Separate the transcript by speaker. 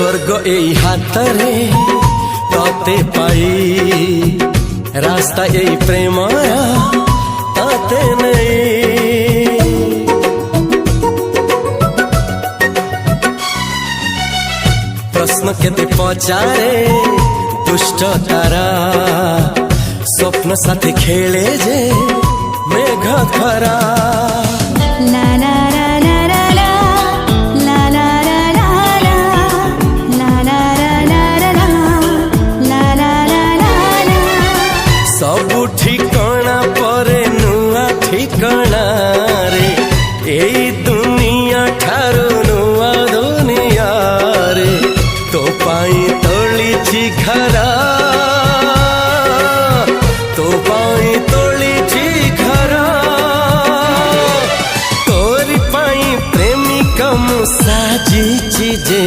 Speaker 1: स्वर्ग एई हातरे तते पाई रास्ता एई प्रेमया तते नहीं। प्रश्न केते पचारे दुष्ट तारा स्वप्न साथी खेले जे मेघ खरा।
Speaker 2: ला ला ला ला ला ला ला ला ला ला ला ला ला ला।
Speaker 1: सबु ठिकाना परे नुआ ठिकाना रे एई दुनिया ठारू नुआ दुनिया रे। तो पाई तोलिछि घरा तो पाई तोलिछि घरा तोरी पाई प्रेमिका मु साजिछि जे।